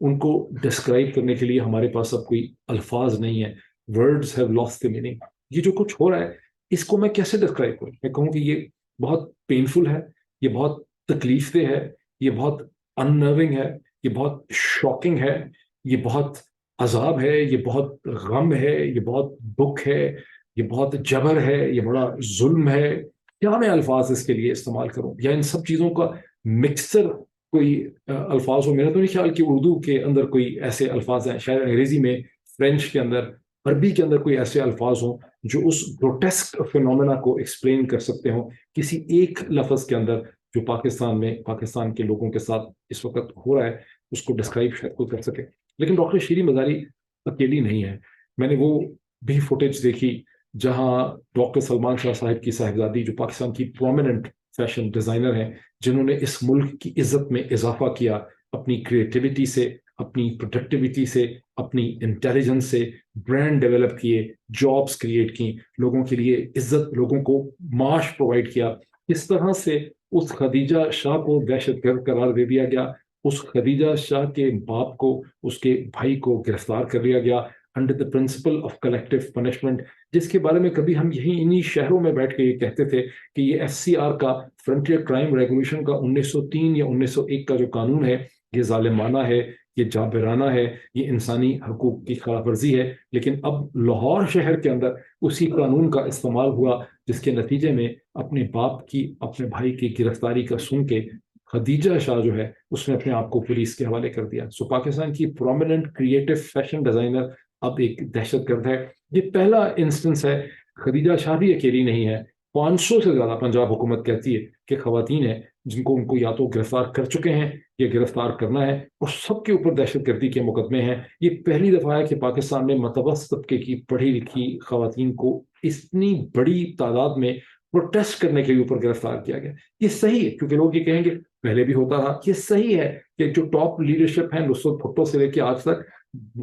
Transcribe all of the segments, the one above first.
ان کو ڈسکرائب کرنے کے لیے ہمارے پاس اب کوئی الفاظ نہیں ہے. Words have lost the meaning. یہ جو کچھ ہو رہا ہے اس کو میں کیسے ڈسکرائب کروں؟ میں کہوں کہ یہ بہت پینفل ہے، یہ بہت تکلیف دہ ہے، یہ بہت اننرونگ ہے، یہ بہت شاکنگ ہے، یہ بہت عذاب ہے، یہ بہت غم ہے، یہ بہت دکھ ہے، یہ بہت جبر ہے، یہ بڑا ظلم ہے. کیا میں الفاظ اس کے لیے استعمال کروں؟ یا ان سب چیزوں کا مکسچر کوئی الفاظ ہو؟ میرا تو نہیں خیال کہ اردو کے اندر کوئی ایسے الفاظ ہیں، شاید انگریزی میں، فرینچ کے اندر، عربی کے اندر کوئی ایسے الفاظ ہوں جو اس گروٹیسک فینومینا کو ایکسپلین کر سکتے ہوں کسی ایک لفظ کے اندر، جو پاکستان میں پاکستان کے لوگوں کے ساتھ اس وقت ہو رہا ہے اس کو ڈسکرائب شاید کوئی کر سکے. لیکن ڈاکٹر شیریں مزاری اکیلی نہیں ہے. میں نے وہ بھی فوٹیج دیکھی جہاں ڈاکٹر سلمان شاہ صاحب کی صاحبزادی، جو پاکستان کی پرومیننٹ فیشن ڈیزائنر ہیں، جنہوں نے اس ملک کی عزت میں اضافہ کیا اپنی کریٹیوٹی سے، اپنی پروڈکٹیوٹی سے، اپنی انٹیلیجنس سے، برانڈ ڈیولپ کیے، جابس کریٹ کی، لوگوں کے لیے عزت، لوگوں کو معاش پرووائڈ کیا. اس طرح سے اس خدیجہ شاہ کو دہشت گرد قرار دے دیا گیا. اس خدیجہ شاہ کے باپ کو، اس کے بھائی کو گرفتار کر لیا گیا under the principle of collective punishment, جس کے بارے میں کبھی ہم یہی انہی شہروں میں بیٹھ کے یہ کہتے تھے کہ یہ FCR کا، فرنٹیئر کرائم ریگولیشن کا 1903 یا 1901 کا جو قانون ہے یہ ظالمانہ ہے، یہ جابرانہ ہے، یہ انسانی حقوق کی خلاف ورزی ہے. لیکن اب لاہور شہر کے اندر اسی قانون کا استعمال ہوا، جس کے نتیجے میں اپنے باپ کی، اپنے بھائی کی گرفتاری کا سن کے خدیجہ شاہ جو ہے اس نے اپنے آپ کو پولیس کے حوالے کر دیا. سو پاکستان کی پرومیننٹ کریٹو فیشن ڈیزائنر اب ایک دہشت گرد ہے. یہ پہلا انسٹنس ہے. خدیجہ شاہ بھی اکیلی نہیں ہے. 500 سے زیادہ پنجاب حکومت کہتی ہے کہ خواتین ہیں جن کو ان کو یا تو گرفتار کر چکے ہیں یا گرفتار کرنا ہے، اور سب کے اوپر دہشت گردی کے مقدمے ہیں. یہ پہلی دفعہ ہے کہ پاکستان میں متوسط طبقے کی پڑھی لکھی خواتین کو اتنی بڑی تعداد میں پروٹیسٹ کرنے کے اوپر گرفتار کیا گیا. یہ صحیح ہے، کیونکہ لوگ یہ کہیں گے پہلے بھی ہوتا رہا. یہ صحیح ہے کہ جو ٹاپ لیڈرشپ ہے نصرت بھٹو سے لے کے آج تک،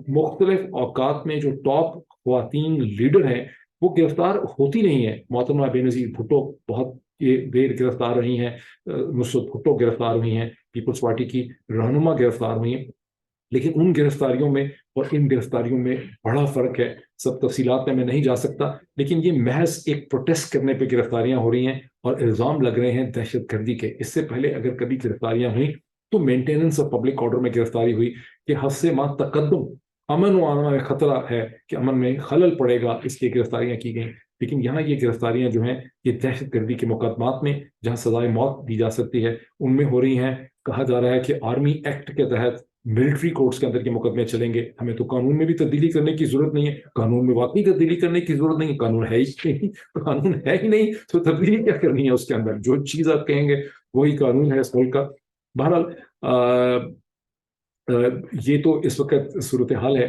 مختلف اوقات میں جو ٹاپ خواتین لیڈر ہیں وہ گرفتار ہوتی نہیں ہیں. محترمہ بے نظیر بھٹو بہت دیر گرفتار رہی ہیں، نصرت بھٹو گرفتار ہوئی ہیں، پیپلز پارٹی کی رہنما گرفتار ہوئی ہیں. لیکن ان گرفتاریوں میں اور ان گرفتاریوں میں بڑا فرق ہے. سب تفصیلات میں نہیں جا سکتا، لیکن یہ محض ایک پروٹیسٹ کرنے پہ گرفتاریاں ہو رہی ہیں اور الزام لگ رہے ہیں دہشت گردی کے. اس سے پہلے اگر کبھی گرفتاریاں ہوئیں تو مینٹیننس آف پبلک آرڈر میں گرفتاری ہوئی کہ حد سے ماں تقدم، امن و امان میں خطرہ ہے کہ امن میں خلل پڑے گا، اس لیے گرفتاریاں کی گئیں. لیکن یہاں یہ گرفتاریاں جو ہیں یہ دہشت گردی کے مقدمات میں جہاں سزائے موت دی جا سکتی ہے ان میں ہو رہی ہیں. کہا جا رہا ہے کہ آرمی ایکٹ کے تحت ملٹری کورٹس کے اندر کے مقدمے چلیں گے. ہمیں تو قانون میں بھی تبدیلی کرنے کی ضرورت نہیں ہے. قانون میں واقعی تبدیلی کرنے کی ضرورت نہیں ہے. قانون ہے ہی نہیں، قانون ہے ہی نہیں تو تبدیلی کیا کرنی ہے اس کے اندر؟ جو چیز آپ کہیں گے وہی قانون ہے اس ملک کا. بہرحال یہ تو اس وقت صورتحال ہے.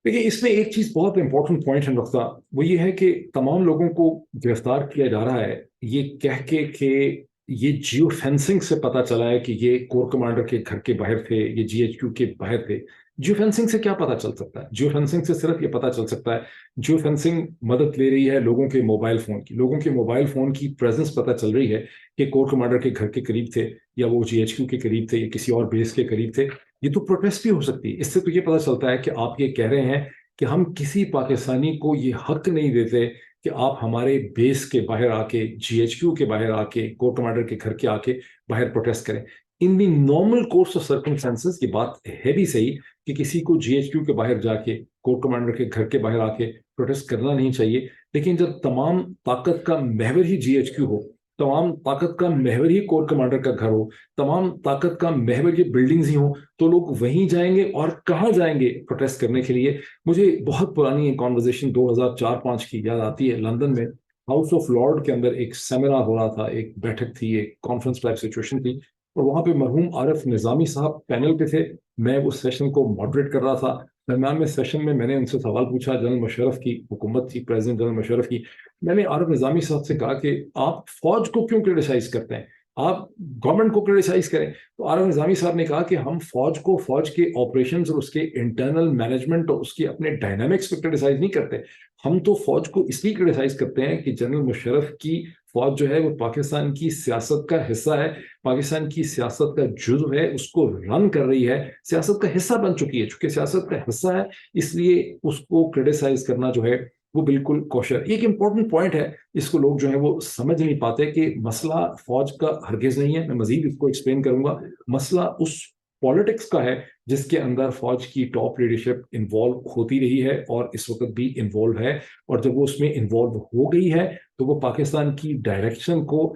دیکھیے اس میں ایک چیز بہت امپورٹنٹ پوائنٹ ہے، نقطہ، وہ یہ ہے کہ تمام لوگوں کو گرفتار کیا جا رہا ہے یہ کہہ کے کہ یہ جیو فینسنگ سے پتا چلا ہے کہ یہ کور کمانڈر کے گھر کے باہر تھے، یہ GHQ کے باہر تھے. جیو فینسنگ سے کیا پتا چل سکتا ہے؟ جیو فینسنگ سے صرف یہ پتا چل سکتا ہے، جیو فینسنگ مدد لے رہی ہے لوگوں کے موبائل فون کی. لوگوں کے موبائل فون کی پریزنس پتا چل رہی ہے کہ کور کمانڈر کے گھر کے قریب تھے، یا وہ GHQ کے قریب تھے، یا کسی اور بیس کے قریب تھے. یہ تو پروٹیسٹ بھی ہو سکتی ہے. اس سے تو یہ پتا چلتا ہے کہ آپ یہ کہہ رہے ہیں کہ ہم کسی پاکستانی کو یہ حق نہیں دیتے کہ آپ ہمارے بیس کے باہر آ کے، GHQ کے باہر آ کے، کور کمانڈر کے گھر کے آ کے باہر پروٹیسٹ کریں. In the normal course of circumstances یہ بات ہے بھی صحیح کہ کسی کو GHQ کے باہر جا کے، کور کمانڈر کے گھر کے باہر آ کے پروٹیسٹ کرنا نہیں چاہیے. لیکن جب تمام طاقت کا محور ہی GHQ ہو، تمام طاقت کا محور ہی کور کمانڈر کا گھر ہو، تمام طاقت کا محور یہ بلڈنگز ہی ہوں، تو لوگ وہیں جائیں گے. اور کہاں جائیں گے پروٹیسٹ کرنے کے لیے؟ مجھے بہت پرانی کانورزیشن 2004-05 کی یاد آتی ہے. لندن میں ہاؤس آف لارڈ کے اندر ایک سیمینار ہو رہا تھا، ایک بیٹھک تھی، ایک کانفرنس ٹائپ سچویشن تھی، اور وہاں پہ مرحوم عارف نظامی صاحب پینل پہ تھے. میں اس سیشن کو ماڈریٹ کر رہا تھا. درمیان میں سیشن میں نے ان سے سوال پوچھا، جنرل مشرف کی حکومت تھی، پریزیڈنٹ جنرل مشرف کی. میں نے عارف نظامی صاحب سے کہا کہ آپ فوج کو کیوں کرٹیسائز کرتے ہیں؟ آپ گورنمنٹ کو کرٹیسائز کریں. تو عارف نظامی صاحب نے کہا کہ ہم فوج کو، فوج کے آپریشنز اور اس کے انٹرنل مینجمنٹ اور اس کے اپنے ڈائنامکس کو کرٹیسائز نہیں کرتے. ہم تو فوج کو اس لیے کرٹیسائز کرتے ہیں کہ جنرل مشرف کی فوج جو ہے وہ پاکستان کی سیاست کا حصہ ہے، پاکستان کی سیاست کا جزو ہے، اس کو رن کر رہی ہے، سیاست کا حصہ بن چکی ہے۔ چونکہ سیاست کا حصہ ہے اس لیے اس کو کرٹیسائز کرنا جو ہے وہ بالکل کوشر۔ ایک امپورٹنٹ پوائنٹ ہے، اس کو لوگ جو ہے وہ سمجھ نہیں پاتے کہ مسئلہ فوج کا ہرگز نہیں ہے، میں مزید اس کو ایکسپلین کروں گا۔ مسئلہ اس پالیٹکس کا ہے جس کے اندر فوج کی ٹاپ لیڈرشپ انوالو ہوتی رہی ہے اور اس وقت بھی انوالو ہے، اور جب وہ اس میں انوالو ہو گئی ہے تو وہ پاکستان کی ڈائریکشن کو،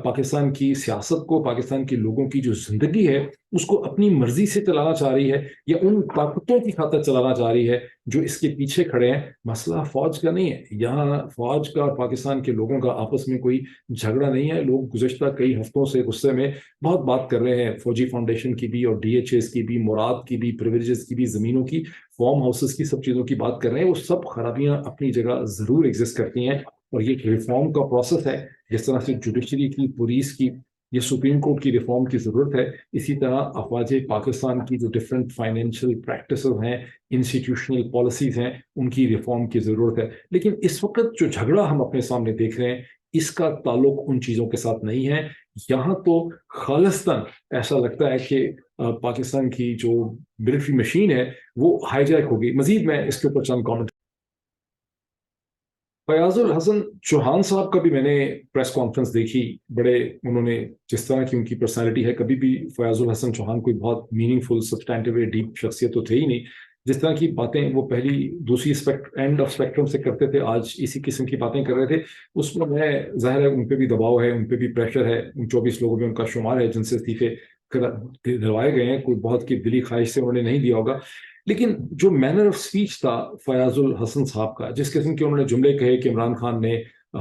پاکستان کی سیاست کو، پاکستان کے لوگوں کی جو زندگی ہے اس کو اپنی مرضی سے چلانا چاہ رہی ہے، یا ان طاقتوں کی خاطر چلانا چاہ رہی ہے جو اس کے پیچھے کھڑے ہیں۔ مسئلہ فوج کا نہیں ہے، یہاں فوج کا اور پاکستان کے لوگوں کا آپس میں کوئی جھگڑا نہیں ہے۔ لوگ گزشتہ کئی ہفتوں سے غصے میں بہت بات کر رہے ہیں، فوجی فاؤنڈیشن کی بھی اور DHS کی بھی، مراد کی بھی، پریویلیجز کی بھی، زمینوں کی، فارم ہاؤسز کی، سب چیزوں کی بات کر رہے ہیں۔ وہ سب خرابیاں اپنی جگہ ضرور ایگزسٹ کرتی ہیں، اور یہ ریفارم کا پروسیس ہے۔ جس طرح سے جوڈیشری کی، پولیس کی، یہ سپریم کورٹ کی ریفارم کی ضرورت ہے، اسی طرح افواج پاکستان کی جو ڈفرینٹ فائنینشیل پریکٹسز ہیں، انسٹیٹیوشنل پالیسیز ہیں، ان کی ریفارم کی ضرورت ہے۔ لیکن اس وقت جو جھگڑا ہم اپنے سامنے دیکھ رہے ہیں اس کا تعلق ان چیزوں کے ساتھ نہیں ہے۔ یہاں تو خالصتاً ایسا لگتا ہے کہ پاکستان کی جو ملٹری مشین ہے وہ ہائی جیک ہوگی۔ مزید میں اس کے اوپر چند کامنٹ۔ فیاض الحسن چوہان صاحب کا بھی میں نے پریس کانفرنس دیکھی، بڑے انہوں نے، جس طرح کی ان کی پرسنالٹی ہے، کبھی بھی فیاض الحسن چوہان کوئی بہت میننگ فل سبسٹینٹیو ڈیپ شخصیت تو تھے ہی نہیں۔ جس طرح کی باتیں وہ پہلی دوسری اینڈ آف اسپیکٹرم سے کرتے تھے، آج اسی قسم کی باتیں کر رہے تھے، اس میں ظاہر ہے ان پہ بھی دباؤ ہے، ان پہ بھی پریشر ہے۔ ان 24 لوگوں میں ان کا شمار ہے جن سے استعفے دلوائے گئے ہیں، کوئی بہت کی دلی خواہش سے انہوں نے نہیں دیا ہوگا۔ لیکن جو مینر آف سپیچ تھا فیاض الحسن صاحب کا، جس قسم کے انہوں نے جملے کہے کہ عمران خان نے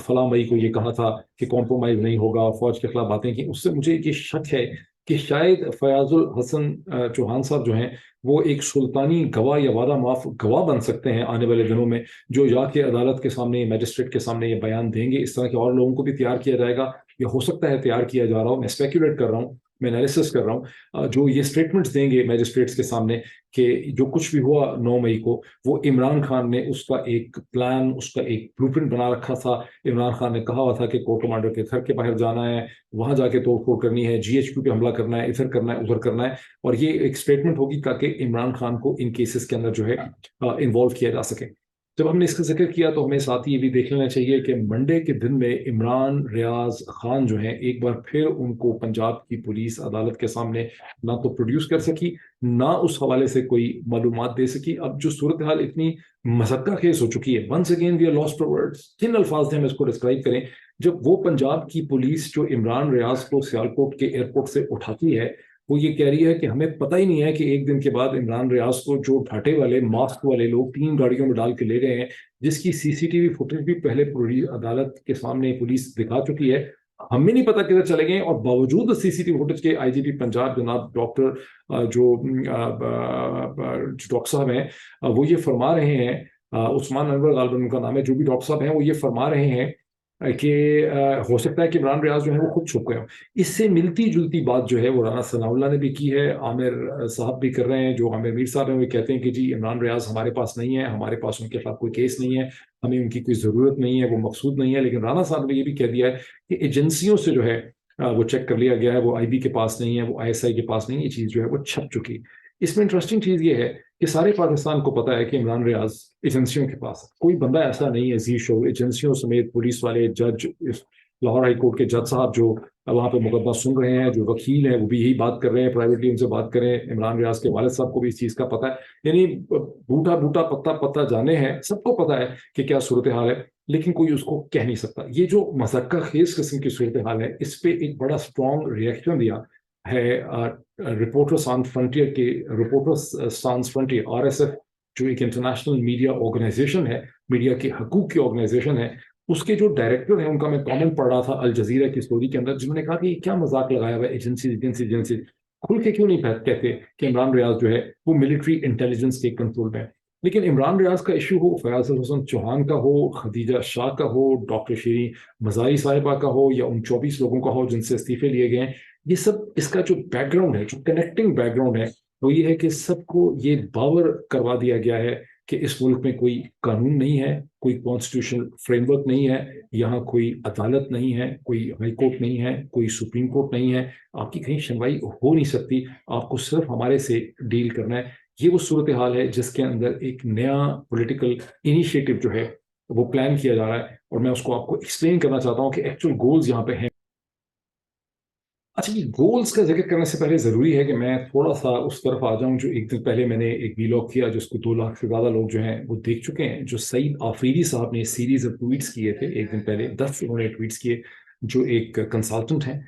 فلاں مئی کو یہ کہا تھا کہ کمپرومائز نہیں ہوگا، فوج کے خلاف باتیں کی، اس سے مجھے یہ شک ہے کہ شاید فیاض الحسن چوہان صاحب جو ہیں وہ ایک سلطانی گواہ یا وعدہ معاف گواہ بن سکتے ہیں آنے والے دنوں میں، جو یا کہ عدالت کے سامنے، میجسٹریٹ کے سامنے یہ بیان دیں گے۔ اس طرح کے اور لوگوں کو بھی تیار کیا جائے گا، یا ہو سکتا ہے تیار کیا جا رہا ہو، میں اسپیکولیٹ کر رہا ہوں، میں انالیسس کر رہا ہوں، جو یہ اسٹیٹمنٹس دیں گے میجسٹریٹس کے سامنے کہ جو کچھ بھی ہوا 9 مئی کو، وہ عمران خان نے اس کا ایک پلان، اس کا ایک بلو پرنٹ بنا رکھا تھا۔ عمران خان نے کہا ہوا تھا کہ کور کمانڈر کے گھر کے باہر جانا ہے، وہاں جا کے توڑ پھوڑ کرنی ہے، GHQ پہ حملہ کرنا ہے، ادھر کرنا ہے، ادھر کرنا ہے، اور یہ ایک اسٹیٹمنٹ ہوگی تاکہ عمران خان کو ان کیسز کے اندر جو ہے انوالو کیا جا سکے۔ جب ہم نے اس کا ذکر کیا تو ہمیں ساتھ ہی یہ بھی دیکھ لینا چاہیے کہ منڈے کے دن میں عمران ریاض خان جو ہیں ایک بار پھر ان کو پنجاب کی پولیس عدالت کے سامنے نہ تو پروڈیوس کر سکی، نہ اس حوالے سے کوئی معلومات دے سکی۔ اب جو صورتحال اتنی مذکہ خیز ہو چکی ہے، once again we are lost for words, کن الفاظ سے ہم اس کو ڈسکرائب کریں؟ جب وہ پنجاب کی پولیس جو عمران ریاض کو سیالکوٹ کے ایئرپورٹ سے اٹھاتی ہے، وہ یہ کہہ رہی ہے کہ ہمیں پتہ ہی نہیں ہے کہ ایک دن کے بعد عمران ریاض کو جو ڈھاٹے والے ماسک والے لوگ 3 گاڑیوں میں ڈال کے لے گئے ہیں، جس کی CCTV فوٹیج بھی پہلے عدالت کے سامنے پولیس دکھا چکی ہے، ہمیں نہیں پتا کدھر چلے گئے، اور باوجود CCTV فوٹیج کے IGP پنجاب جناب ڈاکٹر جو ڈاکٹر صاحب ہیں وہ یہ فرما رہے ہیں، عثمان انور غالباً ان کا نام ہے، جو بھی ڈاکٹر صاحب ہیں وہ یہ فرما رہے ہیں کہ ہو سکتا ہے کہ عمران ریاض جو ہے وہ خود چھپ گئے ہوں۔ اس سے ملتی جلتی بات جو ہے وہ رانا ثناء اللہ نے بھی کی ہے، عامر صاحب بھی کر رہے ہیں، جو عامر میر صاحب ہیں وہ کہتے ہیں کہ جی عمران ریاض ہمارے پاس نہیں ہے، ہمارے پاس ان کے خلاف کوئی کیس نہیں ہے، ہمیں ان کی کوئی ضرورت نہیں ہے، وہ مقصود نہیں ہے۔ لیکن رانا صاحب نے یہ بھی کہہ دیا ہے کہ ایجنسیوں سے جو ہے وہ چیک کر لیا گیا ہے، وہ IB کے پاس نہیں ہے، وہ ISI کے پاس نہیں ہے، یہ چیز جو ہے وہ چھپ چکی۔ اس میں انٹرسٹنگ چیز یہ ہے کہ سارے پاکستان کو پتا ہے کہ عمران ریاض ایجنسیوں کے پاس، کوئی بندہ ایسا نہیں ہے زی شو، ایجنسیوں سمیت پولیس والے، جج، لاہور ہائی کورٹ کے جج صاحب جو وہاں پہ مقدمہ سن رہے ہیں، جو وکیل ہیں وہ بھی یہی بات کر رہے ہیں، پرائیویٹلی ان سے بات کریں، عمران ریاض کے والد صاحب کو بھی اس چیز کا پتہ ہے، یعنی بوٹا بوٹا پتا پتا جانے ہیں، سب کو پتا ہے کہ کیا صورتحال ہے، لیکن کوئی اس کو کہہ نہیں سکتا۔ یہ جو مذکہ خیز قسم کی صورتحال ہے، اس پہ ایک بڑا اسٹرانگ ریئیکشن دیا ہے رپورٹرز سانس فرنٹیئر کے، رپورٹرز سانس فرنٹیئر RSF جو ایک انٹرنیشنل میڈیا آرگنائزیشن ہے، میڈیا کے حقوق کی آرگنائزیشن ہے، اس کے جو ڈائریکٹر ہیں ان کا میں کامنٹ پڑھ رہا تھا الجزیرہ کی اسٹوری کے اندر، جنہوں نے کہا کہ یہ کیا مذاق لگایا ہوا ہے، ایجنسی کھل کے کیوں نہیں کہتے کہ عمران ریاض جو ہے وہ ملٹری انٹیلیجنس کے کنٹرول میں ہے۔ لیکن عمران ریاض کا ایشو ہو، فیاض الحسن چوہان کا ہو، خدیجہ شاہ کا ہو، ڈاکٹر شیریں مزاری صاحبہ کا ہو، یا ان 24 لوگوں کا ہو جن سے استعفے لیے گئے ہیں، یہ سب اس کا جو بیک گراؤنڈ ہے، جو کنیکٹنگ بیک گراؤنڈ ہے، وہ یہ ہے کہ سب کو یہ باور کروا دیا گیا ہے کہ اس ملک میں کوئی قانون نہیں ہے, کوئی کانسٹیٹیوشنل فریم ورک نہیں ہے, یہاں کوئی عدالت نہیں ہے, کوئی ہائی کورٹ نہیں ہے, کوئی سپریم کورٹ نہیں ہے, آپ کی کہیں سنوائی ہو نہیں سکتی, آپ کو صرف ہمارے سے ڈیل کرنا ہے. یہ وہ صورتحال ہے جس کے اندر ایک نیا پولیٹیکل انیشیٹو جو ہے وہ پلان کیا جا رہا ہے, اور میں اس کو آپ کو ایکسپلین کرنا چاہتا ہوں کہ ایکچوئل گولز یہاں پہ ہیں. اچھا, یہ گولز کا ذکر کرنے سے پہلے ضروری ہے کہ میں تھوڑا سا اس طرف آ جاؤں جو ایک دن پہلے میں نے ایک ویلاگ کیا جس کو 2 لاکھ سے زیادہ لوگ جو ہیں وہ دیکھ چکے ہیں, جو سعید آفریدی صاحب نے سیریز آف ٹویٹس کیے تھے ایک دن پہلے, 10 انہوں نے ٹویٹس کیے, جو ایک کنسلٹنٹ ہیں,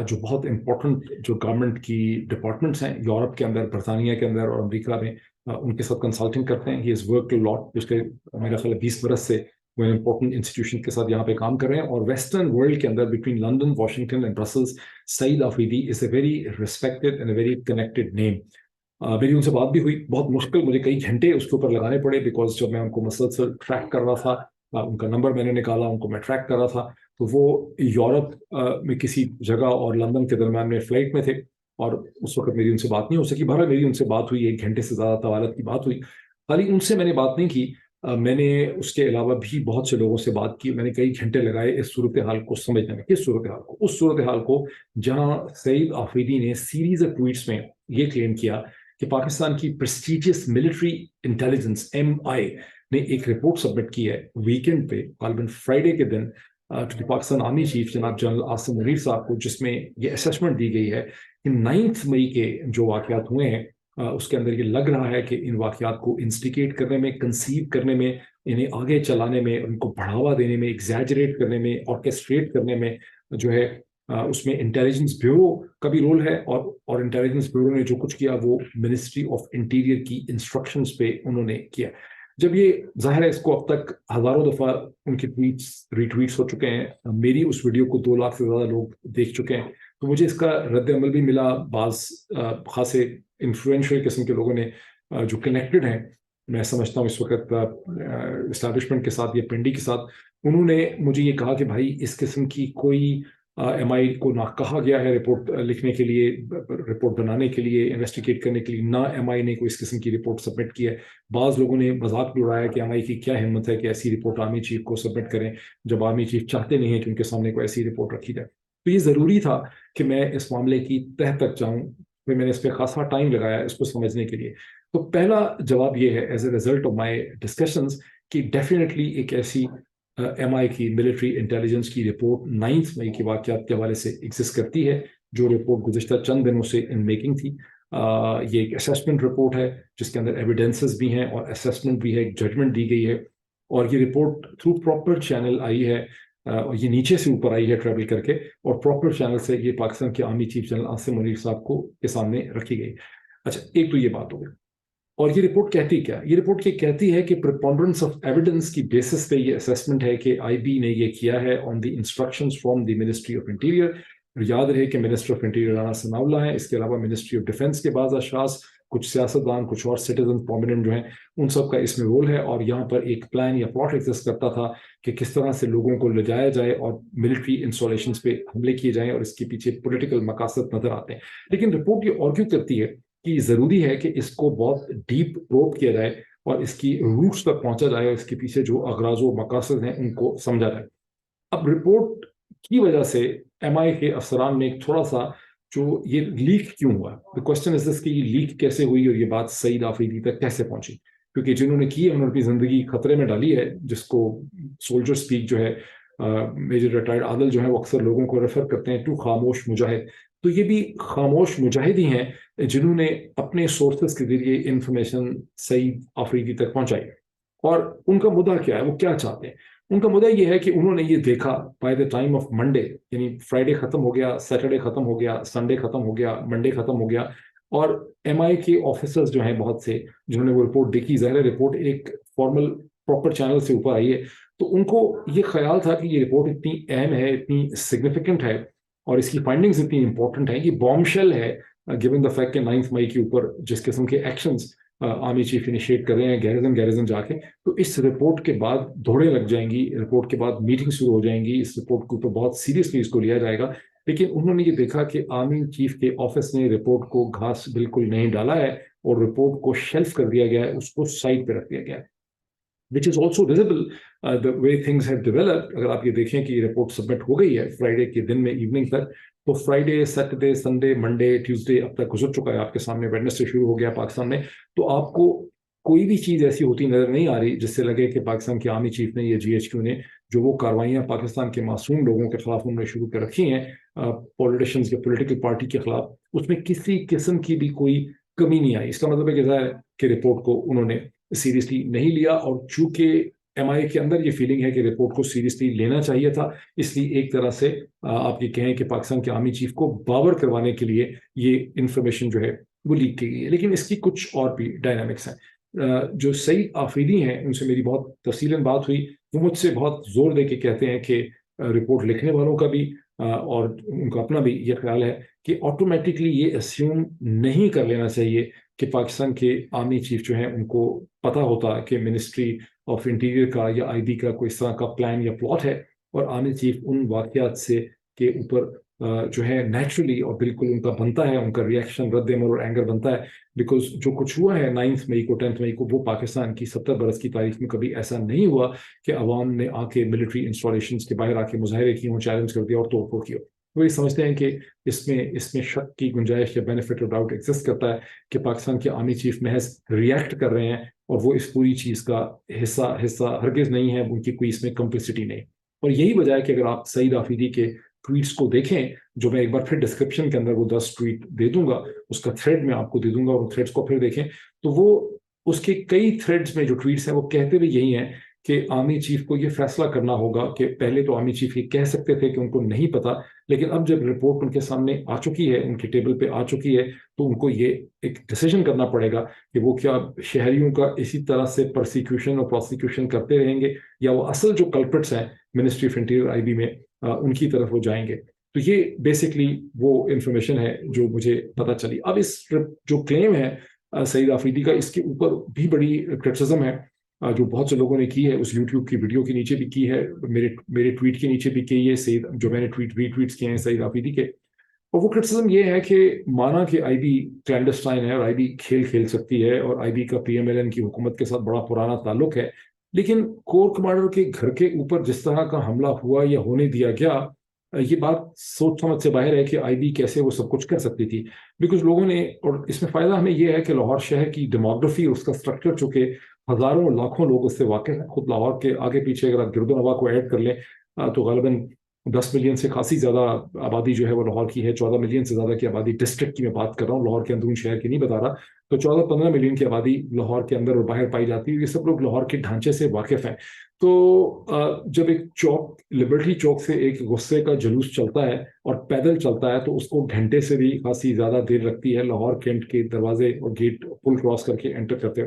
جو بہت امپورٹنٹ جو گورنمنٹ کی ڈپارٹمنٹس ہیں یورپ کے اندر, برطانیہ کے اندر اور امریکہ میں, ان کے ساتھ کنسلٹنگ کرتے ہیں. ہی از ورک لاٹ, جس کے میرا خیال 20 برس سے وہ امپورٹنٹ انسٹیٹیوشن کے ساتھ یہاں پہ کام کر رہے ہیں. اور ویسٹرن ورلڈ کے اندر between London, Washington and Brussels, Saeed Afridi is a very respected and a very connected name. میری ان سے بات بھی ہوئی, بہت مشکل, مجھے کئی گھنٹے اس کے اوپر لگانے پڑے, بیکاز جب میں ان کو مسلسل ٹریک کر رہا تھا, ان کا نمبر میں نے نکالا, ان کو میں ٹریک کر رہا تھا, تو وہ یورپ میں کسی جگہ اور لندن کے درمیان میں فلائٹ میں تھے, اور اس وقت میری ان سے بات نہیں ہو سکی. بہرحال میری ان سے بات ہوئی, 1 گھنٹے سے زیادہ طوالت کی بات ہوئی. خالی ان سے میں نے بات نہیں کی, میں نے اس کے علاوہ بھی بہت سے لوگوں سے بات کی. میں نے کئی گھنٹے لگائے اس صورتحال کو سمجھنے میں. کس صورتحال کو؟ اس صورتحال کو جہاں سعید آفریدی نے سیریز آف ٹویٹس میں یہ کلیم کیا کہ پاکستان کی پریسٹیجیس ملٹری انٹیلیجنس MI نے ایک رپورٹ سبمٹ کی ہے ویکینڈ پہ, غالباً فرائیڈے کے دن, to the Pakistan army chief جناب جنرل عاصم منیر صاحب کو, جس میں یہ اسسمنٹ دی گئی ہے کہ 9 مئی کے جو واقعات ہوئے ہیں اس کے اندر یہ لگ رہا ہے کہ ان واقعات کو انسٹیگیٹ کرنے میں, کنسیو کرنے میں, انہیں آگے چلانے میں, ان کو بڑھاوا دینے میں, ایگزیجریٹ کرنے میں, آرکیسٹریٹ کرنے میں جو ہے اس میں انٹیلیجنس بیورو کا بھی رول ہے. اور انٹیلیجنس بیورو نے جو کچھ کیا وہ منسٹری آف انٹیریئر کی انسٹرکشنز پہ انہوں نے کیا. جب یہ ظاہر ہے اس کو اب تک ہزاروں دفعہ ان کے ٹویٹس ری ٹویٹس ہو چکے ہیں, میری اس ویڈیو کو 2 لاکھ سے زیادہ لوگ دیکھ چکے ہیں, تو مجھے اس کا رد عمل بھی ملا. بعض خاصے انفلوئنشل قسم کے لوگوں نے جو کنیکٹڈ ہیں, میں سمجھتا ہوں اس وقت اسٹیبلشمنٹ کے ساتھ یا پنڈی کے ساتھ, انہوں نے مجھے یہ کہا کہ بھائی اس قسم کی کوئی MI کو نہ کہا گیا ہے رپورٹ لکھنے کے لیے, رپورٹ بنانے کے لیے, انویسٹیگیٹ کرنے کے لیے, نہ MI نے کوئی اس قسم کی رپورٹ سبمٹ کی ہے. بعض لوگوں نے مذاق بھی اڑایا کہ MI کی کیا ہمت ہے کہ ایسی رپورٹ آرمی چیف کو سبمٹ کریں, جب آرمی چیف چاہتے نہیں ہیں کہ ان کے سامنے کوئی ایسی رپورٹ رکھی جائے. تو یہ ضروری تھا کہ میں اس معاملے کی تہ تک جاؤں, پھر میں نے اس پہ خاصا ٹائم لگایا اس کو سمجھنے کے لیے. تو پہلا جواب یہ ہے as a result of my discussions کہ ڈیفینیٹلی ایک ایسی MI کی ملٹری انٹیلیجنس کی رپورٹ 9 مئی کے واقعات کے حوالے سے ایگزسٹ کرتی ہے, جو رپورٹ گزشتہ چند دنوں سے ان میکنگ تھی. یہ ایک اسیسمنٹ رپورٹ ہے جس کے اندر ایویڈنسز بھی ہیں اور اسیسمنٹ بھی ہے, ایک ججمنٹ دی گئی ہے, اور یہ report through proper channel I ہے, اور یہ نیچے سے اوپر آئی ہے ٹریول کر کے, اور پراپر چینل سے یہ پاکستان کے army chief general Asim Munir صاحب کو کے سامنے رکھی گئی. اچھا, ایک تو یہ بات ہو گئی. اور یہ رپورٹ کہتی کیا؟ یہ رپورٹ یہ کہتی ہے کہ پریپونڈرنس آف ایویڈنس کی بیسس پہ یہ اسیسمنٹ ہے کہ IB نے یہ کیا ہے on the instructions from the ministry of interior. یاد رہے کہ minister of interior Rana Sanaullah ہیں, اس کے علاوہ منسٹری آف ڈیفینس کے بعض اشخاص, کچھ سیاستدان, کچھ اور سٹیزن پرومیننٹ جو ہیں, ان سب کا اس میں رول ہے. اور یہاں پر ایک پلان یا پلاٹ ایگزسٹ کرتا تھا کہ کس طرح سے لوگوں کو لے جایا جائے اور ملٹری انسٹالیشنز پہ حملے کیے جائیں, اور اس کے پیچھے پولیٹیکل مقاصد نظر آتے ہیں. لیکن رپورٹ یہ آرگیو کرتی ہے کہ ضروری ہے کہ اس کو بہت ڈیپ پروب کیا جائے اور اس کی روٹس تک پہنچا جائے, اور اس کے پیچھے جو اغراض و مقاصد ہیں ان کو سمجھا جائے. اب رپورٹ کی وجہ سے MI کے افسران میں تھوڑا سا جو یہ لیک کیوں ہوا, the question is this کہ یہ لیک کیسے ہوئی اور یہ بات سعید آفریدی تک کیسے پہنچی, کیونکہ جنہوں نے کی انہوں نے اپنی زندگی خطرے میں ڈالی ہے, جس کو سولجر سپیک جو ہے میجر ریٹائرڈ عادل جو ہے وہ اکثر لوگوں کو ریفر کرتے ہیں ٹو خاموش مجاہد. تو یہ بھی خاموش مجاہد ہی ہیں جنہوں نے اپنے سورسز کے ذریعے انفارمیشن سعید آفریدی تک پہنچائی. اور ان کا مدعا کیا ہے, وہ کیا چاہتے ہیں؟ ان کا مدعا یہ ہے کہ انہوں نے یہ دیکھا by the time of Monday, یعنی فرائیڈے ختم ہو گیا, سیٹرڈے ختم ہو گیا, سنڈے ختم ہو گیا, منڈے ختم ہو گیا, اور MI کے آفیسرز جو ہیں بہت سے جنہوں نے وہ رپورٹ دیکھی, ظاہر رپورٹ ایک فارمل پراپر چینل سے اوپر آئی ہے, تو ان کو یہ خیال تھا کہ یہ رپورٹ اتنی اہم ہے, اتنی سگنیفیکنٹ ہے, اور اس کی فائنڈنگز اتنی امپورٹنٹ ہیں, یہ بام شیل ہے گیون دا فیکٹ کہ 9 مئی کے اوپر جس قسم کے ایکشنز آرمی چیف انیشیٹ کر رہے ہیں گیرزن جا کے, تو اس رپورٹ کے بعد دوڑیں لگ جائیں گی, رپورٹ کے بعد میٹنگ شروع ہو جائیں گی, اس رپورٹ کے اوپر بہت سیریسلی اس کو لیا جائے گا. لیکن انہوں نے یہ دیکھا کہ آرمی چیف کے آفس نے رپورٹ کو گھاس بالکل نہیں ڈالا ہے, اور رپورٹ کو شیلف کر دیا گیا ہے, اس کو سائڈ پہ رکھ دیا گیا ہے, which is also visible the way things have developed. اگر آپ یہ دیکھیں کہ یہ رپورٹ سبمٹ ہو گئی ہے فرائیڈے کے دن میں ایوننگ تک, تو Friday, Saturday, Sunday, Monday, Tuesday اب تک گزر چکا ہے آپ کے سامنے, ویڈنسڈے شروع ہو گیا پاکستان میں. تو آپ کو کوئی بھی چیز ایسی ہوتی نظر نہیں آ رہی جس سے لگے کہ پاکستان کی آرمی چیف نے یا جی ایچ کیو نے جو وہ کاروائیاں پاکستان کے معصوم لوگوں کے خلاف انہوں نے شروع کر رکھی ہیں, پولیٹیشینز یا پولیٹیکل پارٹی کے خلاف, اس میں کسی قسم کی بھی کوئی کمی نہیں آئی. اس کا مطلب ہے کہ ظاہر ہے کہ رپورٹ کو انہوں نے سیریسلی نہیں لیا, اور چونکہ ایم آئی کے اندر یہ فیلنگ ہے کہ رپورٹ کو سیریسلی لینا چاہیے تھا, اس لیے ایک طرح سے آپ یہ کہیں کہ پاکستان کے آرمی چیف کو باور کروانے کے لیے یہ انفارمیشن جو ہے وہ لیک کی گئی ہے. لیکن اس کی کچھ اور بھی ڈائنامکس ہیں. جو سعید آفریدی ہیں, ان سے میری بہت تفصیلاً بات ہوئی, وہ مجھ سے بہت زور دے کے کہتے ہیں کہ رپورٹ لکھنے والوں کا بھی اور ان کا اپنا بھی یہ خیال ہے کہ آٹومیٹکلی یہ اسیوم نہیں کر لینا چاہیے کہ پاکستان کے آرمی چیف جو ہیں ان کو پتہ ہوتا کہ منسٹری آف انٹیریئر کا یا آئی بی کا کوئی اس طرح کا پلان یا پلاٹ ہے, اور آرمی چیف ان واقعات سے کے اوپر جو ہے نیچرلی اور بالکل ان کا بنتا ہے, ان کا ریئیکشن رد عمل اور اینگر بنتا ہے, بیکاز جو کچھ ہوا ہے 9 مئی کو 10 مئی کو, وہ پاکستان کی 70 برس کی تاریخ میں کبھی ایسا نہیں ہوا کہ عوام نے آ کے ملٹری انسٹالیشنز کے باہر آ کے مظاہرے کیے ہوں, چیلنج کر دیا اور توڑ پھوڑ کیا. وہ یہ سمجھتے ہیں کہ اس میں شک کی گنجائش یا بینیفٹ آف ڈاؤٹ ایگزسٹ کرتا ہے کہ پاکستان کے آرمی چیف محض ریئیکٹ کر رہے ہیں, اور وہ اس پوری چیز کا حصہ ہرگز نہیں ہے, ان کی کوئی اس میں کمپلسٹی نہیں. اور یہی وجہ ہے کہ اگر آپ سعید آفریدی کے ٹویٹس کو دیکھیں, جو میں ایک بار پھر ڈسکرپشن کے اندر وہ 10 ٹویٹ دے دوں گا, اس کا تھریڈ میں آپ کو دے دوں گا, اور تھریڈس کو پھر دیکھیں تو وہ اس کے کئی تھریڈس میں جو ٹویٹس ہیں وہ کہتے ہوئے یہی ہیں کہ آرمی چیف کو یہ فیصلہ کرنا ہوگا کہ پہلے تو آرمی چیف یہ کہہ سکتے تھے کہ ان کو نہیں پتا, لیکن اب جب رپورٹ ان کے سامنے آ چکی ہے, ان کے ٹیبل پہ آ چکی ہے, تو ان کو یہ ایک ڈیسیژن کرنا پڑے گا کہ وہ کیا شہریوں کا اسی طرح سے پرسیکیوشن اور پروسیکیوشن کرتے رہیں گے, یا وہ اصل جو کلپرٹس ہیں ministry of interior I B میں ان کی طرف وہ جائیں گے. تو یہ بیسکلی وہ انفارمیشن ہے جو مجھے پتہ چلی. اب اس جو کلیم ہے سعید آفریدی کا, اس کے اوپر بھی بڑی کرٹیسزم ہے جو بہت سے لوگوں نے کی ہے, اس یوٹیوب کی ویڈیو کے نیچے بھی کی ہے, میرے ٹویٹ کے نیچے بھی کی ہے, سعید جو میں نے ری ٹویٹس کیے ہیں سعید آفریدی کے. اور وہ کرٹیسزم یہ ہے کہ مانا کہ آئی بی کلینڈسٹائن ہے اور آئی بی کھیل سکتی ہے, اور آئی بی کا پی ایم ایل این کی حکومت کے ساتھ بڑا پرانا تعلق ہے, لیکن کور کمانڈر کے گھر کے اوپر جس طرح کا حملہ ہوا یا ہونے دیا گیا, یہ بات سوچ سمجھ سے باہر ہے کہ آئی بی کیسے وہ سب کچھ کر سکتی تھی. بیکاز لوگوں نے, اور اس میں فائدہ ہمیں یہ ہے کہ لاہور شہر کی ڈیموگرافی, اس کا اسٹرکچر چونکہ ہزاروں لاکھوں لوگ اس سے واقف ہیں, خود لاہور کے آگے پیچھے اگر آپ گرد و نواح کو ایڈ کر لیں تو غالباً 10 ملین سے خاصی زیادہ آبادی جو ہے وہ لاہور کی ہے. 14 ملین سے زیادہ کی آبادی ڈسٹرکٹ کی میں بات کر رہا ہوں, لاہور کے اندرون شہر کی نہیں بتا رہا. تو 14-15 ملین کی آبادی لاہور کے اندر اور باہر پائی جاتی ہے. یہ سب لوگ لاہور کے ڈھانچے سے واقف ہیں. تو جب ایک چوک, لبرٹی چوک سے ایک غصے کا جلوس چلتا ہے اور پیدل چلتا ہے, تو اس کو گھنٹے سے بھی خاصی زیادہ دیر لگتی ہے لاہور کینٹ کے دروازے اور گیٹ پل کراس کر کے انٹر کرتے.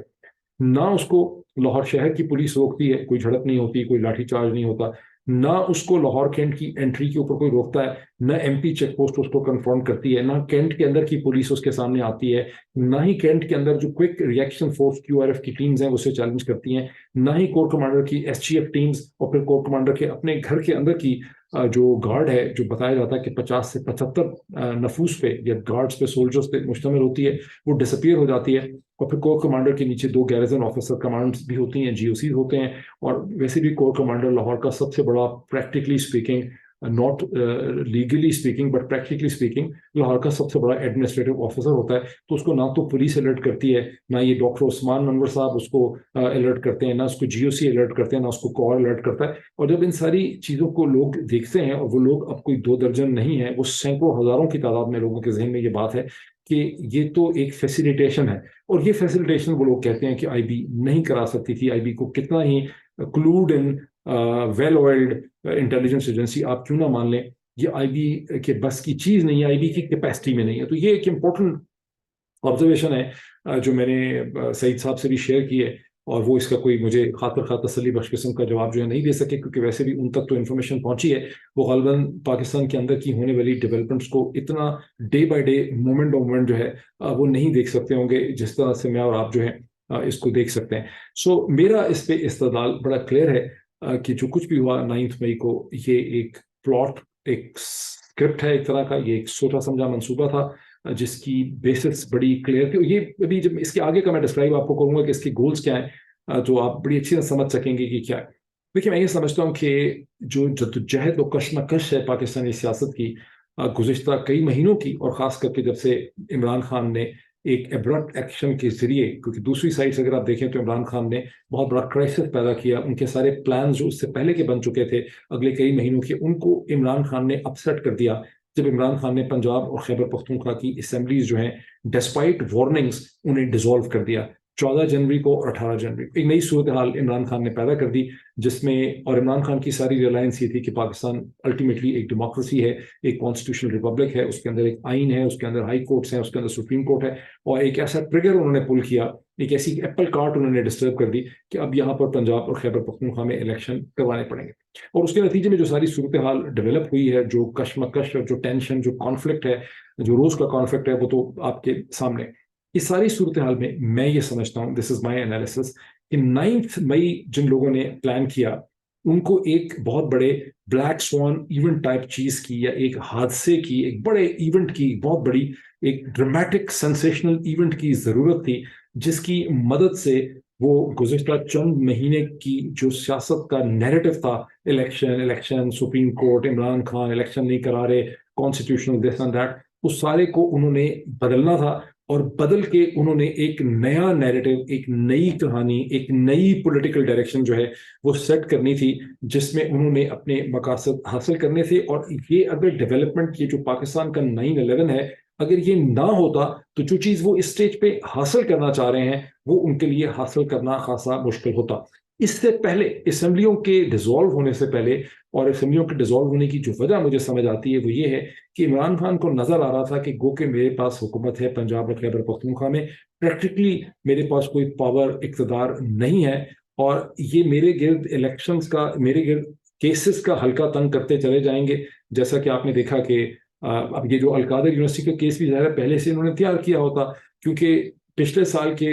نہ اس کو لاہور شہر کی پولیس روکتی ہے, کوئی جھڑپ نہیں ہوتی, کوئی لاٹھی چارج نہیں ہوتا, نہ اس کو لاہور کینٹ کی انٹری کے اوپر کوئی روکتا ہے, نہ ایم پی چیک پوسٹ اس کو کنفرم کرتی ہے, نہ کینٹ کے اندر کی پولیس اس کے سامنے آتی ہے, نہ ہی کینٹ کے اندر جو quick reaction force Q R F کی ٹیمز ہیں اسے چیلنج کرتی ہیں, نہ ہی کور کمانڈر کی ایس جی ایف ٹیمز, اور پھر کور کمانڈر کے اپنے گھر کے اندر کی جو گارڈ ہے, جو بتایا جاتا ہے کہ 50 سے 75 نفوس پہ یا گارڈز پہ, سولجرز پہ مشتمل ہوتی ہے, وہ ڈس اپیئر ہو جاتی ہے. اور پھر کور کمانڈر کے نیچے 2 گیریزن آفیسر کمانڈز بھی ہوتی ہیں, جی او سی ہوتے ہیں. اور ویسے بھی کور کمانڈر لاہور کا سب سے بڑا, practically speaking, not legally speaking but practically speaking, Lahore کا سب سے بڑا ایڈمنسٹریٹو آفیسر ہوتا ہے. تو اس کو نہ تو پولیس الرٹ کرتی ہے, نہ یہ ڈاکٹر عثمان انور صاحب اس کو الرٹ کرتے ہیں, نہ اس کو جی او سی الرٹ کرتے ہیں, نہ اس کو کور الرٹ کرتا ہے. اور جب ان ساری چیزوں کو لوگ دیکھتے ہیں, اور وہ لوگ اب کوئی 2 درجن نہیں ہے, وہ سینکڑوں ہزاروں کی تعداد میں لوگوں کے ذہن میں یہ بات ہے کہ یہ تو ایک فیسیلیٹیشن ہے. اور یہ فیسیلیٹیشن وہ لوگ کہتے ہیں کہ آئی بی نہیں کرا سکتی تھی. آئی بی کو کتنا ہی کلوڈ ان ویل آئلڈ انٹیلیجنس ایجنسی آپ کیوں نہ مان لیں, یہ آئی بی کے بس کی چیز نہیں ہے, آئی بی کی کیپیسٹی میں نہیں ہے. تو یہ ایک امپورٹنٹ آبزرویشن ہے جو میں نے سعید صاحب سے بھی شیئر کی ہے, اور وہ اس کا کوئی مجھے خاطر خواہ تسلی بخش قسم کا جواب جو ہے نہیں دے سکے, کیونکہ ویسے بھی ان تک تو انفارمیشن پہنچی ہے. وہ غالباً پاکستان کے اندر کی ہونے والی ڈیولپمنٹس کو اتنا day by day, moment by moment جو ہے وہ نہیں دیکھ سکتے ہوں گے جس طرح سے میں اور آپ جو ہے اس کو دیکھ سکتے ہیں. سو میرا اس پہ استدلال بڑا کلیئر ہے کہ جو کچھ بھی ہوا 9 مئی کو, یہ ایک پلاٹ, ایک اسکرپٹ ہے ایک طرح کا, یہ ایک سوچا سمجھا منصوبہ تھا جس کی بیسس بڑی کلیئر تھی. یہ ابھی جب اس کے آگے کا میں ڈسکرائب آپ کو کروں گا کہ اس کے گولز کیا ہیں تو آپ بڑی اچھی طرح سمجھ سکیں گے کہ کیا ہے. دیکھیے میں یہ سمجھتا ہوں کہ جو جدوجہد و کشمکش ہے پاکستانی سیاست کی گزشتہ کئی مہینوں کی، اور خاص کر کے جب سے عمران خان نے ایک ایبرپٹ ایکشن کے ذریعے، کیونکہ دوسری سائڈ سے اگر آپ دیکھیں تو عمران خان نے بہت بڑا کرائسس پیدا کیا. ان کے سارے پلانز جو اس سے پہلے کے بن چکے تھے اگلے کئی مہینوں کے، ان کو عمران خان نے اپسیٹ کر دیا جب عمران خان نے پنجاب اور خیبر پختونخوا کی اسمبلیز جو ہیں ڈسپائٹ وارننگز انہیں ڈیزالو کر دیا 14 جنوری کو اور 18 جنوری کو. ایک نئی صورتحال عمران خان نے پیدا کر دی جس میں، اور عمران خان کی ساری ریلائنس یہ تھی کہ پاکستان الٹیمیٹلی ایک ڈیموکریسی ہے، ایک کانسٹیٹیوشنل ریپبلک ہے، اس کے اندر ایک آئین ہے، اس کے اندر ہائی کورٹس ہیں، اس کے اندر سپریم کورٹ ہے، اور ایک ایسا ٹریگر انہوں نے پل کیا، ایک ایسی ایپل کارٹ انہوں نے ڈسٹرب کر دی کہ اب یہاں پر پنجاب اور خیبر پختونخوا میں الیکشن کروانے پڑیں گے. اور اس کے نتیجے میں جو ساری صورتحال ڈیولپ ہوئی ہے، جو کشمکش اور جو ٹینشن، جو کانفلکٹ ہے، جو روز کا کانفلکٹ ہے، وہ تو آپ کے سامنے. اس ساری صورتحال میں یہ سمجھتا ہوں، دس از مائی انالیسس، کہ 9 مئی جن لوگوں نے پلان کیا ان کو ایک بہت بڑے بلیک سوان ایونٹ ٹائپ چیز کی، یا ایک حادثے کی، ایک بڑے ایونٹ کی، بہت بڑی ایک ڈرمیٹک سینسیشنل ایونٹ کی ضرورت تھی، جس کی مدد سے وہ گزشتہ چند مہینے کی جو سیاست کا نیریٹو تھا، election supreme court, Imran Khan election نہیں کرا رہے، کانسٹیٹیوشنل دس اینڈ دیٹ، اس سارے کو انہوں نے بدلنا تھا. اور بدل کے انہوں نے ایک نیا نیریٹو، ایک نئی کہانی، ایک نئی پولیٹیکل ڈائریکشن جو ہے وہ سیٹ کرنی تھی، جس میں انہوں نے اپنے مقاصد حاصل کرنے تھے. اور یہ اگر ڈیولپمنٹ، یہ جو پاکستان کا 9/11 ہے، اگر یہ نہ ہوتا تو جو چیز وہ اس سٹیج پہ حاصل کرنا چاہ رہے ہیں وہ ان کے لیے حاصل کرنا خاصا مشکل ہوتا. اس سے پہلے، اسمبلیوں کے ڈیزالو ہونے سے پہلے، اور اسمبلیوں کے ڈیزالو ہونے کی جو وجہ مجھے سمجھ آتی ہے وہ یہ ہے کہ عمران خان کو نظر آ رہا تھا کہ گو کہ میرے پاس حکومت ہے پنجاب اور خیبر پختونخوا میں، پریکٹیکلی میرے پاس کوئی پاور، اقتدار نہیں ہے، اور یہ میرے گرد الیکشنز کا، میرے گرد کیسز کا حلقہ تنگ کرتے چلے جائیں گے. جیسا کہ آپ نے دیکھا کہ اب یہ جو القادر یونیورسٹی کا کیس بھی ظاہر پہلے سے انہوں نے تیار کیا ہوتا، کیونکہ پچھلے سال کے،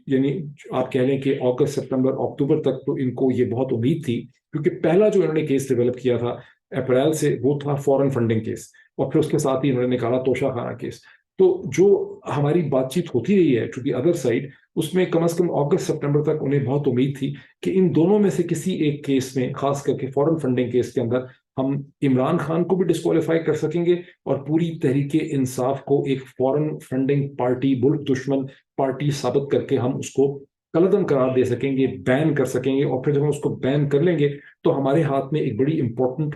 یعنی آپ کہہ لیں کہ اگست، سپتمبر، اکتوبر تک تو ان کو یہ بہت امید تھی، کیونکہ پہلا جو انہوں نے کیس ڈیولپ کیا تھا اپریل سے وہ تھا فورن فنڈنگ کیس، اور پھر اس کے ساتھ ہی انہوں نے نکالا توشہ خانہ کیس. تو جو ہماری بات چیت ہوتی رہی ہے ٹو دی ادر سائڈ، اس میں کم از کم اگست سپتمبر تک انہیں بہت امید تھی کہ ان دونوں میں سے کسی ایک کیس میں، خاص کر کے فورن فنڈنگ کیس کے اندر، ہم عمران خان کو بھی ڈسکوالیفائی کر سکیں گے اور پوری تحریک انصاف کو ایک فورن فنڈنگ پارٹی، ملک دشمن پارٹی ثابت کر کے ہم اس کو کلعدم قرار دے سکیں گے، بین کر سکیں گے. اور پھر جب ہم اس کو بین کر لیں گے تو ہمارے ہاتھ میں ایک بڑی important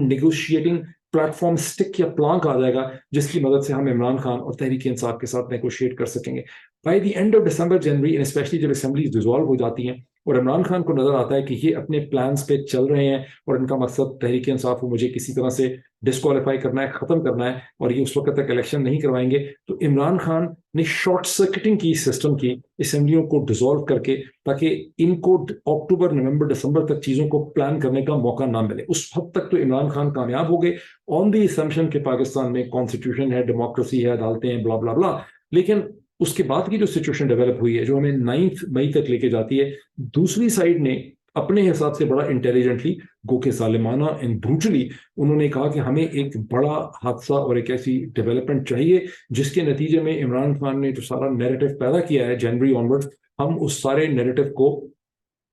negotiating platform, stick یا پلانک آ جائے گا، جس کی مدد سے ہم عمران خان اور تحریک انصاف کے ساتھ نیگوشیٹ کر سکیں گے. By the end of December جنوری، اسپیشلی جب اسمبلیز ڈیزالو ہو جاتی ہیں اور عمران خان کو نظر آتا ہے کہ یہ اپنے پلانز پہ چل رہے ہیں اور ان کا مقصد تحریک انصاف کو مجھے کسی طرح سے ڈسکوالیفائی کرنا ہے، ختم کرنا ہے، اور یہ اس وقت تک الیکشن نہیں کروائیں گے، تو عمران خان نے شارٹ سرکٹنگ کی سسٹم کی اسمبلیوں کو ڈیزالو کر کے، تاکہ ان کو اکتوبر، نومبر، دسمبر تک چیزوں کو پلان کرنے کا موقع نہ ملے. اس حد تک تو عمران خان کامیاب ہو گئے آن دی اسمپشن کہ پاکستان میں کانسٹیٹیوشن ہے، ڈیموکریسی ہے، عدالتیں ہیں، بلا بلا بلا. لیکن اس کے بعد کی جو سچویشن ڈیولپ ہوئی ہے، جو ہمیں 9 مئی تک لے کے جاتی ہے، دوسری سائڈ نے اپنے حساب سے بڑا انٹیلیجنٹلی، گو کہ ظالمانہ اینڈ بروٹلی، انہوں نے کہا کہ ہمیں ایک بڑا حادثہ اور ایک ایسی ڈیولپمنٹ چاہیے جس کے نتیجے میں عمران خان نے جو سارا نیریٹو پیدا کیا ہے جنوری آنورڈ، ہم اس سارے نیریٹو کو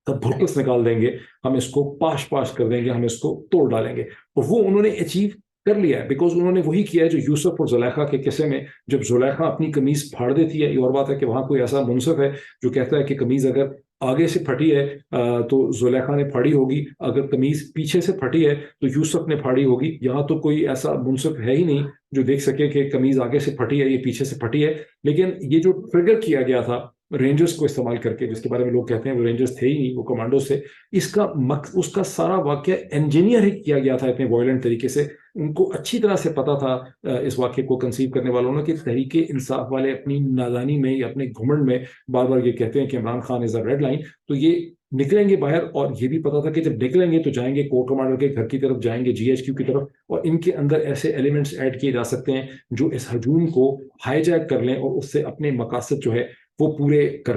بھرکس نکال دیں گے، ہم اس کو پاش کر دیں گے، ہم اس کو توڑ ڈالیں گے. اور وہ انہوں نے اچیو کر لیا ہے، بیکاز انہوں نے وہی کیا ہے جو یوسف اور زلیخا کے قصے میں، جب زلیخا اپنی قمیض پھاڑ دیتی ہے، یہ اور بات ہے کہ وہاں کوئی ایسا منصف ہے جو کہتا ہے کہ قمیض اگر آگے سے پھٹی ہے تو زلیخا نے پھاڑی ہوگی، اگر قمیض پیچھے سے پھٹی ہے تو یوسف نے پھاڑی ہوگی. یہاں تو کوئی ایسا منصف ہے ہی نہیں جو دیکھ سکے کہ قمیض آگے سے پھٹی ہے، یہ پیچھے سے پھٹی ہے. لیکن یہ جو ٹریگر کیا گیا تھا رینجرز کو استعمال کر کے، جس کے بارے میں لوگ کہتے ہیں وہ رینجرز تھے ہی نہیں، وہ کمانڈوز تھے، اس کا سارا واقعہ انجینئر ہی کیا گیا تھا اتنے وائلنٹ طریقے سے. ان کو اچھی طرح سے پتا تھا اس واقعے کو کنسیو کرنے والوں نے کہ تحریک انصاف والے اپنی نادانی میں یا اپنے گھمنڈ میں بار بار یہ کہتے ہیں کہ عمران خان از اے ریڈ لائن، تو یہ نکلیں گے باہر. اور یہ بھی پتا تھا کہ جب نکلیں گے تو جائیں گے کور کمانڈر کے گھر کی طرف، جائیں گے جی ایچ کیو کی طرف، اور ان کے اندر ایسے ایلیمنٹس ایڈ کیے جا سکتے ہیں جو اس ہجوم کو ہائی جیک کر لیں اور اس سے اپنے مقاصد جو ہے وہ پورے کر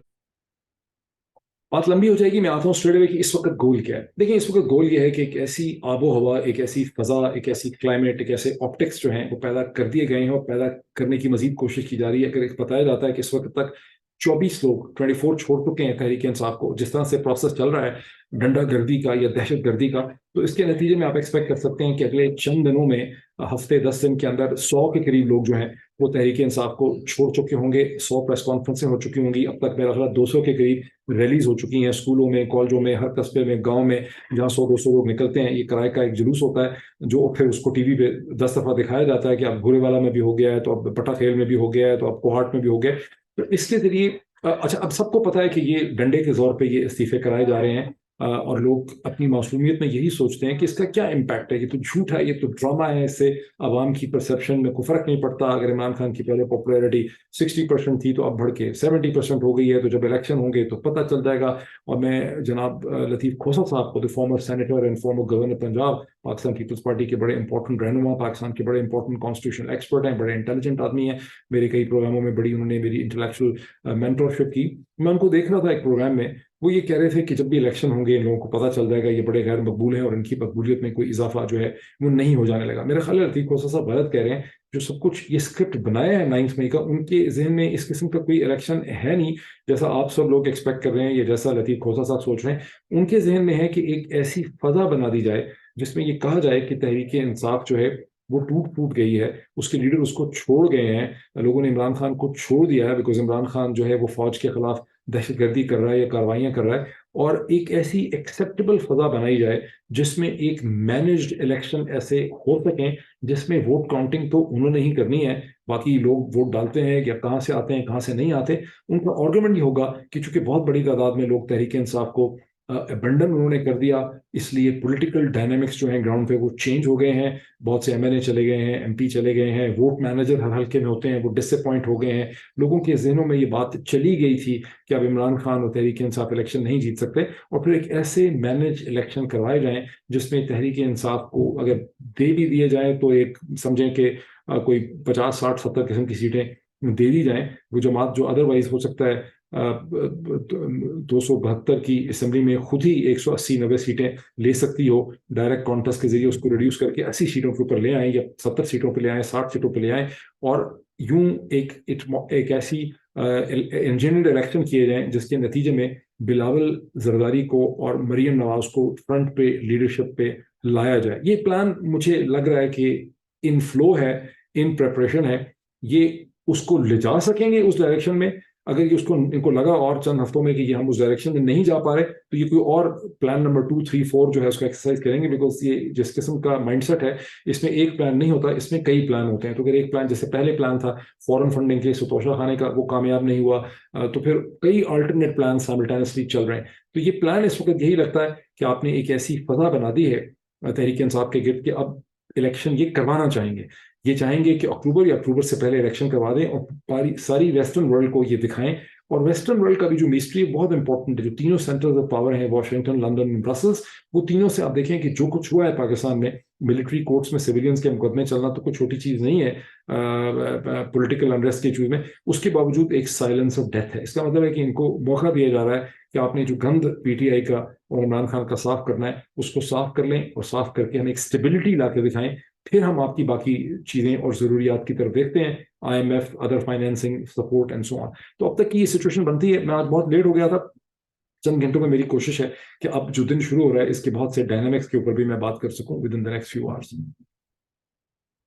بات لمبی ہو جائے گی. میں آتا ہوں اسٹریٹ اوے کہ اس وقت گول کیا ہے. دیکھیں اس وقت گول یہ ہے کہ ایک ایسی آب و ہوا، ایک ایسی فضا، ایک ایسی کلائمیٹ، ایک ایسے آپٹکس جو ہیں وہ پیدا کر دیے گئے ہیں اور پیدا کرنے کی مزید کوشش کی جا رہی ہے. اگر بتایا جاتا ہے کہ اس وقت تک 24 لوگ 24 چھوڑ چکے ہیں تحریک انصاف کو، جس طرح سے پروسیس چل رہا ہے ڈنڈا گردی کا یا دہشت گردی کا، تو اس کے نتیجے میں آپ ایکسپیکٹ کر سکتے ہیں کہ اگلے چند دنوں میں، ہفتے 10 دن کے اندر 100 کے قریب لوگ جو ہیں وہ تحریک انصاف کو چھوڑ چکے ہوں گے. 100 پریس کانفرنسیں ہو چکی ہوں گی. اب تک میرا خیال 200 کے قریب ریلیز ہو چکی ہیں اسکولوں میں، کالجوں میں، ہر قصبے میں، گاؤں میں، جہاں 100-200 لوگ نکلتے ہیں. یہ کرائے کا ایک جلوس ہوتا ہے جو پھر اس کو ٹی وی پہ 10 دفعہ دکھایا جاتا ہے کہ اب بھورے والا میں بھی ہو گیا ہے، تو اب پٹا خیل میں بھی ہو گیا ہے، تو اب کوہاٹ میں بھی ہو گیا. تو اس کے ذریعے اچھا اب سب کو پتا ہے کہ یہ ڈنڈے کے زور پہ یہ استعفے کرائے جا رہے ہیں، اور لوگ اپنی معصومیت میں یہی سوچتے ہیں کہ اس کا کیا امپیکٹ ہے، یہ تو جھوٹ ہے، یہ تو ڈرامہ ہے، اس سے عوام کی پرسپشن میں کوئی فرق نہیں پڑتا. اگر عمران خان کی پہلے پاپولیرٹی 60% تھی تو اب بڑھ کے 70% ہو گئی ہے، تو جب الیکشن ہوں گے تو پتہ چل جائے گا. اور میں جناب لطیف کھوسہ صاحب کو، former senator and former governor Punjab, Pakistan Peoples Party کے بڑے امپورٹنٹ رہنما، پاکستان کے بڑے امپورٹنٹ کانسٹیٹیوشنل ایکسپرٹ ہیں، بڑے انٹیلیجنٹ آدمی ہیں. میرے کئی پروگراموں میں بڑی انہوں نے میری انٹلیکچوئل مینٹورشپ کی. میں ان کو دیکھ رہا تھا ایک پروگرام میں، وہ یہ کہہ رہے تھے کہ جب بھی الیکشن ہوں گے ان لوگوں کو پتہ چل جائے گا یہ بڑے غیر مقبول ہیں اور ان کی مقبولیت میں کوئی اضافہ جو ہے وہ نہیں ہو جانے لگا. میرا خیال ہے لطیف کھوسہ صاحب غلط کہہ رہے ہیں. جو سب کچھ یہ اسکرپٹ بنایا ہے 9 مئی کا، ان کے ذہن میں اس قسم کا کوئی الیکشن ہے نہیں جیسا آپ سب لوگ ایکسپیکٹ کر رہے ہیں یا جیسا لطیف کھوسہ صاحب سوچ رہے ہیں. ان کے ذہن میں ہے کہ ایک ایسی فضا بنا دی جائے جس میں یہ کہا جائے کہ تحریک انصاف جو ہے وہ ٹوٹ پھوٹ گئی ہے، اس کے لیڈر اس کو چھوڑ گئے ہیں، لوگوں نے عمران خان کو چھوڑ دیا ہے، بیکاز عمران خان جو ہے وہ فوج کے خلاف دہشت گردی کر رہا ہے یا کاروائیاں کر رہا ہے. اور ایک ایسی ایکسیپٹیبل فضا بنائی جائے جس میں ایک مینجڈ الیکشن ایسے ہو سکیں جس میں ووٹ کاؤنٹنگ تو انہوں نے ہی کرنی ہے، باقی لوگ ووٹ ڈالتے ہیں یا کہاں سے آتے ہیں کہاں سے نہیں آتے. ان کا آرگومنٹ یہ ہوگا کہ چونکہ بہت بڑی تعداد میں لوگ تحریک انصاف کو ابنڈن انہوں نے کر دیا، اس لیے پولیٹیکل ڈائنامکس جو ہیں گراؤنڈ پہ وہ چینج ہو گئے ہیں. بہت سے ایم این اے چلے گئے ہیں، ایم پی چلے گئے ہیں، ووٹ مینیجر ہر حلقے میں ہوتے ہیں وہ ڈس اپوائنٹ ہو گئے ہیں. لوگوں کے ذہنوں میں یہ بات چلی گئی تھی کہ اب عمران خان اور تحریک انصاف الیکشن نہیں جیت سکتے، اور پھر ایک ایسے مینج الیکشن کروائے جائیں جس میں تحریک انصاف کو اگر دے بھی دیے جائیں تو ایک سمجھیں کہ کوئی 50 60 70 قسم کی سیٹیں دے دی جائیں. وہ جماعت جو ادروائز ہو سکتا ہے 272 کی اسمبلی میں خود ہی 180-90 سیٹیں لے سکتی ہو، ڈائریکٹ کانٹیسٹ کے ذریعے اس کو ریڈیوس کر کے 80 سیٹوں کے اوپر لے آئیں یا 70 سیٹوں پہ لے آئیں، 60 سیٹوں پہ لے آئیں، اور یوں ایک ایسی انجینئرڈ الیکشن کیے جائیں جس کے نتیجے میں بلاول زرداری کو اور مریم نواز کو فرنٹ پہ لیڈرشپ پہ لایا جائے. یہ پلان مجھے لگ رہا ہے کہ ان فلو ہے، ان پریپریشن ہے. یہ اس کو لے جا سکیں گے اس ڈائریکشن میں. اگر یہ ان کو لگا اور چند ہفتوں میں کہ یہ ہم اس ڈائریکشن میں نہیں جا پا رہے تو یہ کوئی اور پلان نمبر 2 3 4 جو ہے اس کو ایکسرسائز کریں گے، بیکاز یہ جس قسم کا مائنڈ سیٹ ہے اس میں ایک پلان نہیں ہوتا، اس میں کئی پلان ہوتے ہیں. تو اگر ایک پلان جیسے پہلے پلان تھا فورن فنڈنگ کے ستوشا خانے کا، وہ کامیاب نہیں ہوا، تو پھر کئی آلٹرنیٹ پلان سائملٹینسلی چل رہے ہیں. تو یہ پلان اس وقت یہی لگتا ہے کہ آپ نے ایک ایسی فضا بنا دی ہے تحریک انصاف کے گرد کہ اب الیکشن یہ کروانا چاہیں گے. یہ چاہیں گے کہ اکتوبر یا اکتوبر سے پہلے الیکشن کروا دیں اور ساری ویسٹرن ورلڈ کو یہ دکھائیں. اور ویسٹرن ورلڈ کا بھی جو مسٹری ہے بہت امپورٹنٹ ہے. جو تینوں سینٹرز آف پاور ہیں، واشنگٹن، لندن، برسلز، وہ تینوں سے آپ دیکھیں کہ جو کچھ ہوا ہے پاکستان میں، ملٹری کورٹس میں سویلینز کے مقدمے چلنا تو کوئی چھوٹی چیز نہیں ہے پولیٹیکل انریسٹ کے چیز میں. اس کے باوجود ایک سائلنس آف ڈیتھ ہے. اس کا مطلب ہے کہ ان کو موقع دیا جا رہا ہے کہ آپ نے جو گند پی ٹی آئی کا اور عمران خان کا صاف کرنا ہے اس کو صاف کر لیں، اور صاف کر کے ہمیں ایک اسٹیبلٹی لا کے دکھائیں. پھر ہم آپ کی باقی چیزیں اور ضروریات کی طرف دیکھتے ہیں، I M F, other financing support and so on. تو اب تک کی یہ سچویشن بنتی ہے. میں آج بہت لیٹ ہو گیا تھا، چند گھنٹوں میں میری کوشش ہے کہ اب جو دن شروع ہو رہا ہے اس کے بہت سے ڈائنامکس کے اوپر بھی میں بات کر سکوں with in the next few hours.